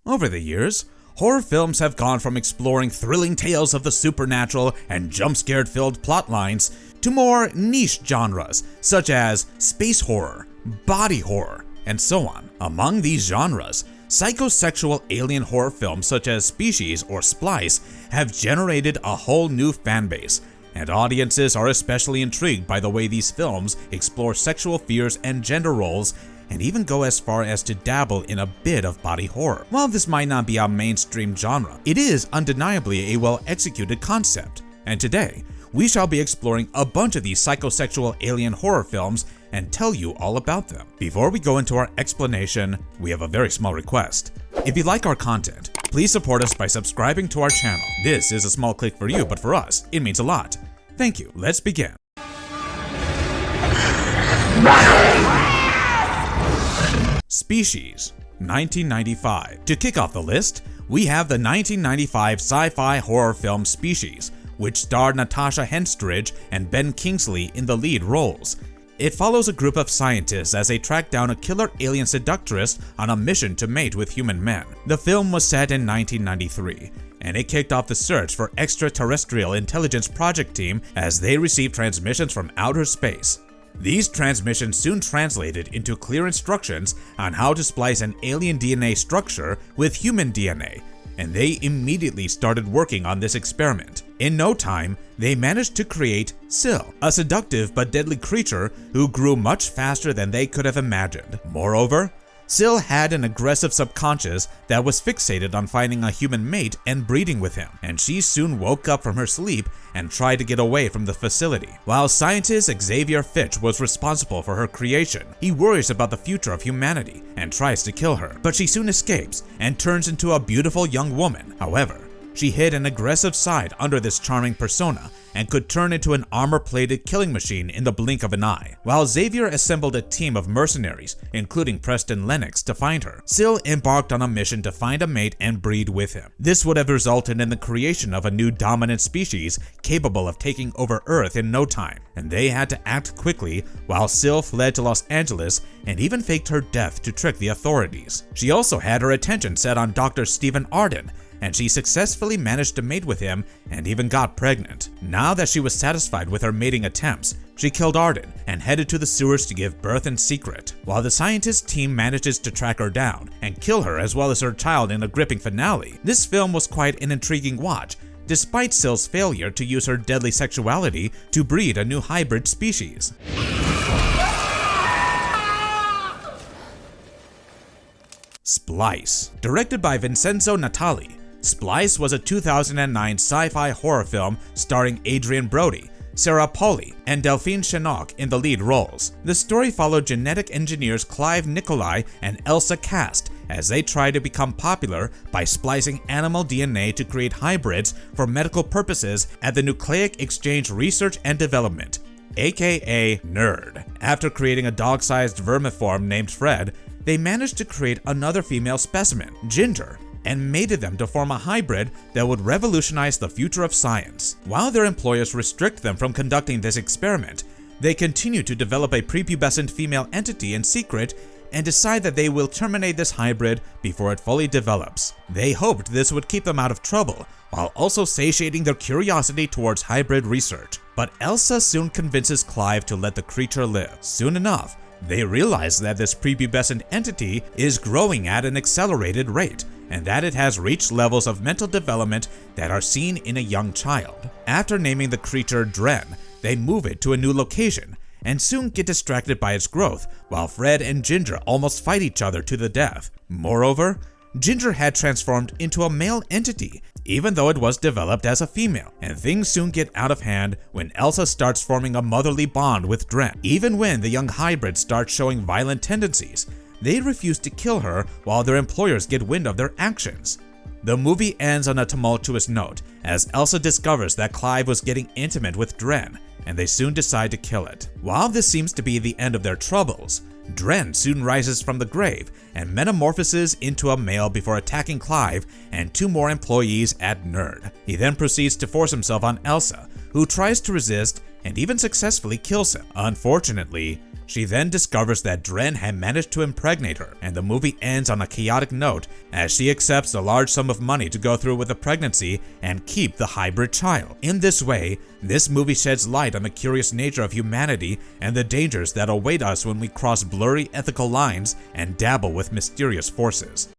Over the years, horror films have gone from exploring thrilling tales of the supernatural and jump-scare-filled plotlines to more niche genres such as space horror, body horror, and so on. Among these genres, psychosexual alien horror films such as Species or Splice have generated a whole new fanbase, and audiences are especially intrigued by the way these films explore sexual fears and gender roles, and even go as far as to dabble in a bit of body horror. While this might not be a mainstream genre, it is undeniably a well-executed concept, and today, we shall be exploring a bunch of these psychosexual alien horror films and tell you all about them. Before we go into our explanation, we have a very small request. If you like our content, please support us by subscribing to our channel. This is a small click for you, but for us, it means a lot. Thank you. Let's begin. Species, 1995. To kick off the list, we have the 1995 sci-fi horror film Species, which starred Natasha Henstridge and Ben Kingsley in the lead roles. It follows a group of scientists as they track down a killer alien seductress on a mission to mate with human men. The film was set in 1993, and it kicked off the search for extraterrestrial intelligence project team as they received transmissions from outer space. These transmissions soon translated into clear instructions on how to splice an alien DNA structure with human DNA, and they immediately started working on this experiment. In no time, they managed to create Sil, a seductive but deadly creature who grew much faster than they could have imagined. Moreover, Sil had an aggressive subconscious that was fixated on finding a human mate and breeding with him, and she soon woke up from her sleep and tried to get away from the facility. While scientist Xavier Fitch was responsible for her creation, he worries about the future of humanity and tries to kill her, but she soon escapes and turns into a beautiful young woman. However, she hid an aggressive side under this charming persona and could turn into an armor-plated killing machine in the blink of an eye. While Xavier assembled a team of mercenaries, including Preston Lennox, to find her, Sil embarked on a mission to find a mate and breed with him. This would have resulted in the creation of a new dominant species capable of taking over Earth in no time, and they had to act quickly while Sil fled to Los Angeles and even faked her death to trick the authorities. She also had her attention set on Dr. Stephen Arden, and she successfully managed to mate with him and even got pregnant. Now that she was satisfied with her mating attempts, she killed Arden and headed to the sewers to give birth in secret. While the scientist team manages to track her down and kill her as well as her child in a gripping finale, this film was quite an intriguing watch, despite Sil's failure to use her deadly sexuality to breed a new hybrid species. Splice. Directed by Vincenzo Natali, Splice was a 2009 sci-fi horror film starring Adrian Brody, Sarah Polley, and Delphine Chenock in the lead roles. The story followed genetic engineers Clive Nicolai and Elsa Cast as they try to become popular by splicing animal DNA to create hybrids for medical purposes at the Nucleic Exchange Research and Development, aka NERD. After creating a dog-sized vermiform named Fred, they managed to create another female specimen, Ginger, and mated them to form a hybrid that would revolutionize the future of science. While their employers restrict them from conducting this experiment, they continue to develop a prepubescent female entity in secret and decide that they will terminate this hybrid before it fully develops. They hoped this would keep them out of trouble, while also satiating their curiosity towards hybrid research. But Elsa soon convinces Clive to let the creature live. Soon enough, they realize that this prepubescent entity is growing at an accelerated rate, and that it has reached levels of mental development that are seen in a young child. After naming the creature Dren, they move it to a new location, and soon get distracted by its growth, while Fred and Ginger almost fight each other to the death. Moreover, Ginger had transformed into a male entity, even though it was developed as a female, and things soon get out of hand when Elsa starts forming a motherly bond with Dren. Even when the young hybrid starts showing violent tendencies, they refuse to kill her while their employers get wind of their actions. The movie ends on a tumultuous note as Elsa discovers that Clive was getting intimate with Dren, and they soon decide to kill it. While this seems to be the end of their troubles, Dren soon rises from the grave and metamorphoses into a male before attacking Clive and two more employees at NERD. He then proceeds to force himself on Elsa, who tries to resist and even successfully kills him. Unfortunately, She then discovers that Dren had managed to impregnate her, and the movie ends on a chaotic note as she accepts a large sum of money to go through with the pregnancy and keep the hybrid child. In this way, this movie sheds light on the curious nature of humanity and the dangers that await us when we cross blurry ethical lines and dabble with mysterious forces.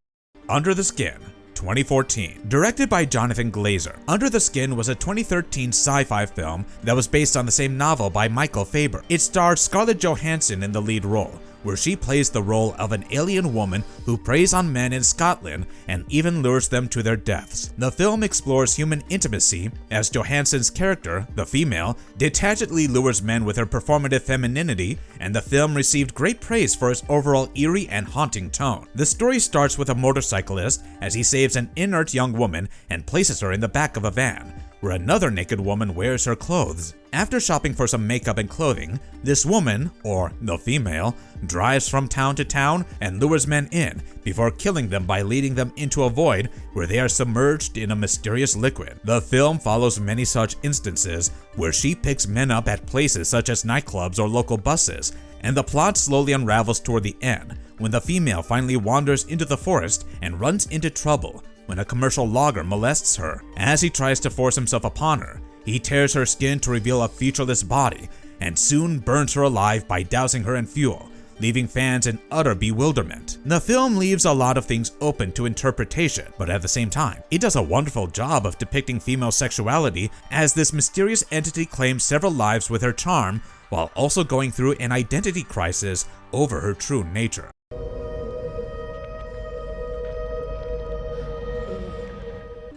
Under the Skin, 2014. Directed by Jonathan Glazer, Under the Skin was a 2013 sci-fi film that was based on the same novel by Michael Faber. It stars Scarlett Johansson in the lead role, where she plays the role of an alien woman who preys on men in Scotland and even lures them to their deaths. The film explores human intimacy as Johansson's character, the female, detachedly lures men with her performative femininity, and the film received great praise for its overall eerie and haunting tone. The story starts with a motorcyclist as he saves an inert young woman and places her in the back of a van, where another naked woman wears her clothes. After shopping for some makeup and clothing, this woman, or the female, drives from town to town and lures men in before killing them by leading them into a void where they are submerged in a mysterious liquid. The film follows many such instances where she picks men up at places such as nightclubs or local buses, and the plot slowly unravels toward the end when the female finally wanders into the forest and runs into trouble when a commercial logger molests her. As he tries to force himself upon her, he tears her skin to reveal a featureless body and soon burns her alive by dousing her in fuel, leaving fans in utter bewilderment. The film leaves a lot of things open to interpretation, but at the same time, it does a wonderful job of depicting female sexuality as this mysterious entity claims several lives with her charm while also going through an identity crisis over her true nature.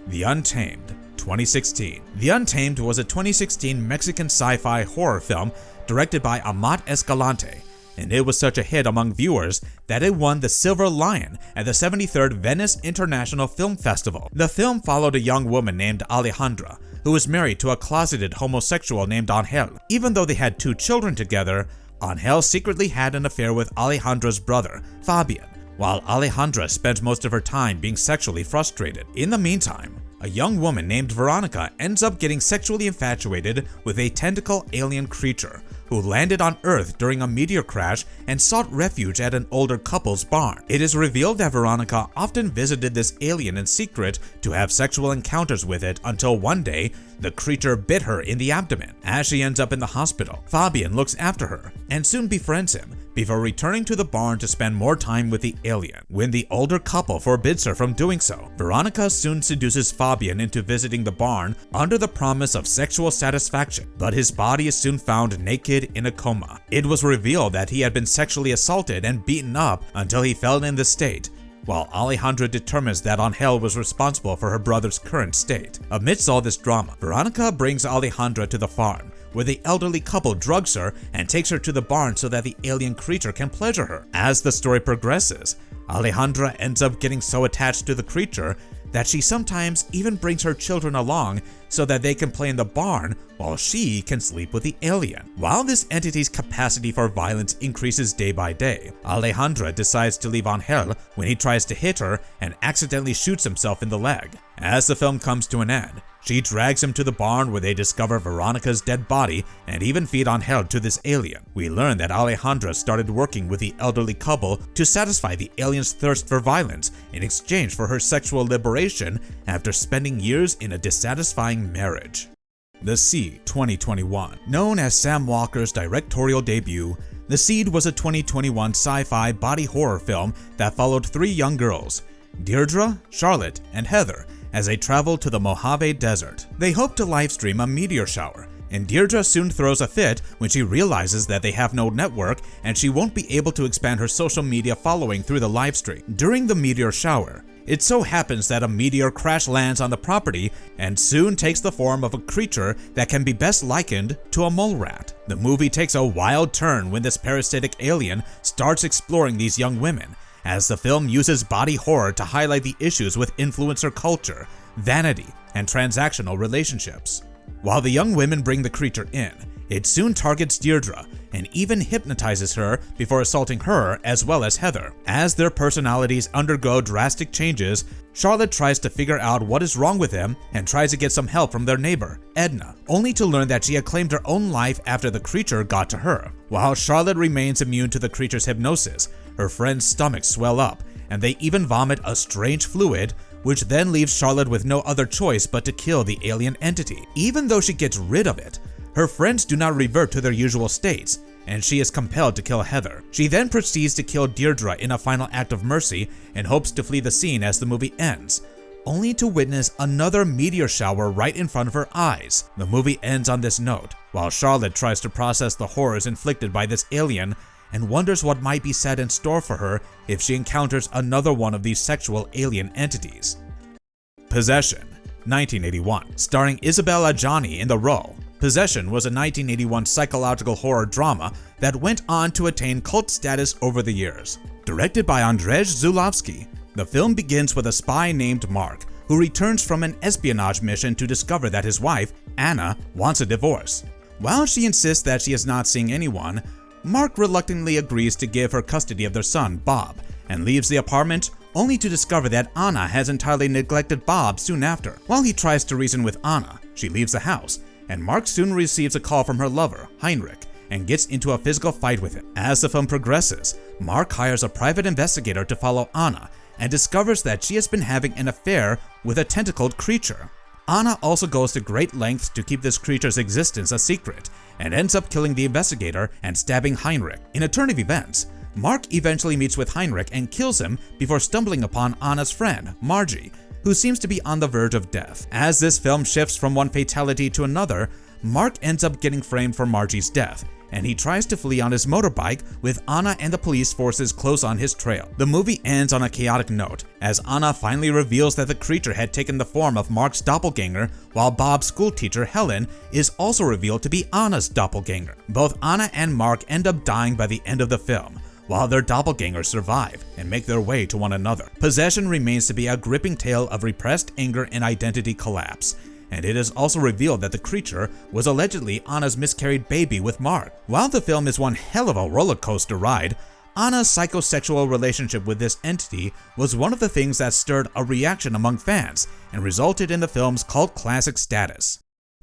The Untamed, 2016. The Untamed was a 2016 Mexican sci-fi horror film directed by Amat Escalante, and it was such a hit among viewers that it won the Silver Lion at the 73rd Venice International Film Festival. The film followed a young woman named Alejandra, who was married to a closeted homosexual named Angel. Even though they had 2 children together, Angel secretly had an affair with Alejandra's brother, Fabian, while Alejandra spent most of her time being sexually frustrated. In the meantime, a young woman named Veronica ends up getting sexually infatuated with a tentacle alien creature who landed on Earth during a meteor crash and sought refuge at an older couple's barn. It is revealed that Veronica often visited this alien in secret to have sexual encounters with it until one day, the creature bit her in the abdomen. As she ends up in the hospital, Fabian looks after her and soon befriends him before returning to the barn to spend more time with the alien. When the older couple forbids her from doing so, Veronica soon seduces Fabian into visiting the barn under the promise of sexual satisfaction, but his body is soon found naked in a coma. It was revealed that he had been sexually assaulted and beaten up until he fell in this state, while Alejandra determines that Angel was responsible for her brother's current state. Amidst all this drama, Veronica brings Alejandra to the farm, where the elderly couple drugs her and takes her to the barn so that the alien creature can pleasure her. As the story progresses, Alejandra ends up getting so attached to the creature that she sometimes even brings her children along so that they can play in the barn while she can sleep with the alien. While this entity's capacity for violence increases day by day, Alejandra decides to leave Angel when he tries to hit her and accidentally shoots himself in the leg. As the film comes to an end, she drags him to the barn where they discover Veronica's dead body and even feed Angel to this alien. We learn that Alejandra started working with the elderly couple to satisfy the alien's thirst for violence in exchange for her sexual liberation after spending years in a dissatisfying marriage. The Seed, 2021. Known as Sam Walker's directorial debut, The Seed was a 2021 sci-fi body horror film that followed 3 young girls, Deirdre, Charlotte, and Heather, as they travel to the Mojave Desert. They hope to livestream a meteor shower, and Deirdre soon throws a fit when she realizes that they have no network and she won't be able to expand her social media following through the livestream. During the meteor shower, it so happens that a meteor crash lands on the property and soon takes the form of a creature that can be best likened to a mole rat. The movie takes a wild turn when this parasitic alien starts exploring these young women, as the film uses body horror to highlight the issues with influencer culture, vanity, and transactional relationships. While the young women bring the creature in, it soon targets Deirdre and even hypnotizes her before assaulting her as well as Heather. As their personalities undergo drastic changes, Charlotte tries to figure out what is wrong with him and tries to get some help from their neighbor, Edna, only to learn that she had claimed her own life after the creature got to her. While Charlotte remains immune to the creature's hypnosis, her friends' stomachs swell up, and they even vomit a strange fluid, which then leaves Charlotte with no other choice but to kill the alien entity. Even though she gets rid of it, her friends do not revert to their usual states, and she is compelled to kill Heather. She then proceeds to kill Deirdre in a final act of mercy and hopes to flee the scene as the movie ends, only to witness another meteor shower right in front of her eyes. The movie ends on this note, while Charlotte tries to process the horrors inflicted by this alien and wonders what might be set in store for her if she encounters another one of these sexual alien entities. Possession, 1981, starring Isabelle Adjani in the role. Possession was a 1981 psychological horror drama that went on to attain cult status over the years. Directed by Andrzej Zulawski, the film begins with a spy named Mark, who returns from an espionage mission to discover that his wife, Anna, wants a divorce. While she insists that she is not seeing anyone, Mark reluctantly agrees to give her custody of their son, Bob, and leaves the apartment only to discover that Anna has entirely neglected Bob soon after. While he tries to reason with Anna, she leaves the house, and Mark soon receives a call from her lover, Heinrich, and gets into a physical fight with him. As the film progresses, Mark hires a private investigator to follow Anna and discovers that she has been having an affair with a tentacled creature. Anna also goes to great lengths to keep this creature's existence a secret and ends up killing the investigator and stabbing Heinrich. In a turn of events, Mark eventually meets with Heinrich and kills him before stumbling upon Anna's friend, Margie, who seems to be on the verge of death. As this film shifts from one fatality to another, Mark ends up getting framed for Margie's death, and he tries to flee on his motorbike with Anna and the police forces close on his trail. The movie ends on a chaotic note, as Anna finally reveals that the creature had taken the form of Mark's doppelganger, while Bob's schoolteacher, Helen, is also revealed to be Anna's doppelganger. Both Anna and Mark end up dying by the end of the film, while their doppelgangers survive and make their way to one another. Possession remains to be a gripping tale of repressed anger and identity collapse, and it is also revealed that the creature was allegedly Anna's miscarried baby with Mark. While the film is one hell of a roller coaster ride, Anna's psychosexual relationship with this entity was one of the things that stirred a reaction among fans and resulted in the film's cult classic status.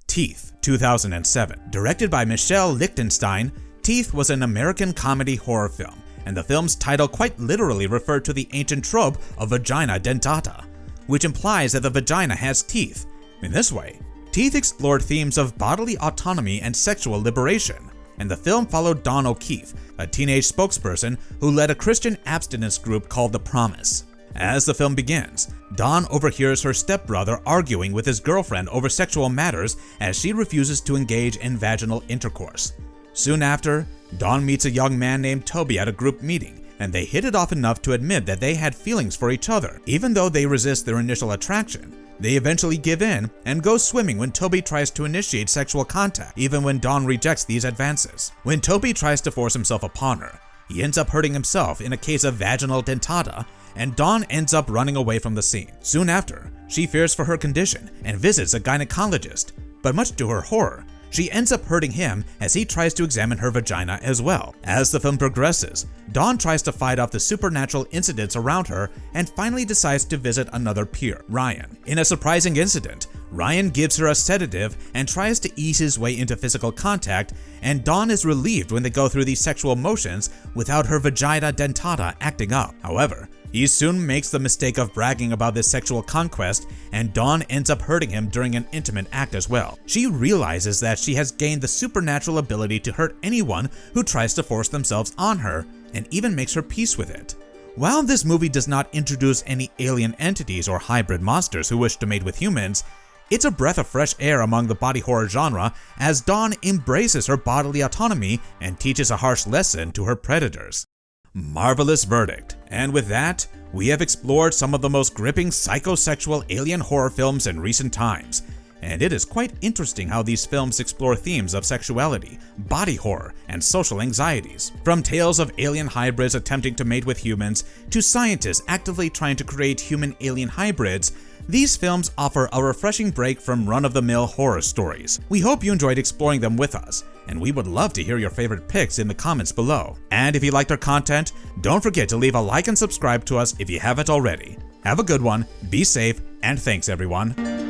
Teeth, 2007. Directed by Michelle Lichtenstein, Teeth was an American comedy horror film, and the film's title quite literally referred to the ancient trope of vagina dentata, which implies that the vagina has teeth. In this way, Teeth explored themes of bodily autonomy and sexual liberation, and the film followed Dawn O'Keefe, a teenage spokesperson who led a Christian abstinence group called The Promise. As the film begins, Dawn overhears her stepbrother arguing with his girlfriend over sexual matters as she refuses to engage in vaginal intercourse. Soon after, Dawn meets a young man named Toby at a group meeting, and they hit it off enough to admit that they had feelings for each other. Even though they resist their initial attraction, they eventually give in and go swimming when Toby tries to initiate sexual contact, even when Dawn rejects these advances. When Toby tries to force himself upon her, he ends up hurting himself in a case of vaginal dentata, and Dawn ends up running away from the scene. Soon after, she fears for her condition and visits a gynecologist, but much to her horror, she ends up hurting him as he tries to examine her vagina as well. As the film progresses, Dawn tries to fight off the supernatural incidents around her and finally decides to visit another peer, Ryan. In a surprising incident, Ryan gives her a sedative and tries to ease his way into physical contact, and Dawn is relieved when they go through these sexual motions without her vagina dentata acting up. However, he soon makes the mistake of bragging about this sexual conquest, and Dawn ends up hurting him during an intimate act as well. She realizes that she has gained the supernatural ability to hurt anyone who tries to force themselves on her, and even makes her peace with it. While this movie does not introduce any alien entities or hybrid monsters who wish to mate with humans, it's a breath of fresh air among the body horror genre as Dawn embraces her bodily autonomy and teaches a harsh lesson to her predators. Marvelous verdict. And with that, we have explored some of the most gripping psychosexual alien horror films in recent times. And it is quite interesting how these films explore themes of sexuality, body horror, and social anxieties. From tales of alien hybrids attempting to mate with humans, to scientists actively trying to create human-alien hybrids, these films offer a refreshing break from run-of-the-mill horror stories. We hope you enjoyed exploring them with us, and we would love to hear your favorite picks in the comments below. And if you liked our content, don't forget to leave a like and subscribe to us if you haven't already. Have a good one, be safe, and thanks everyone.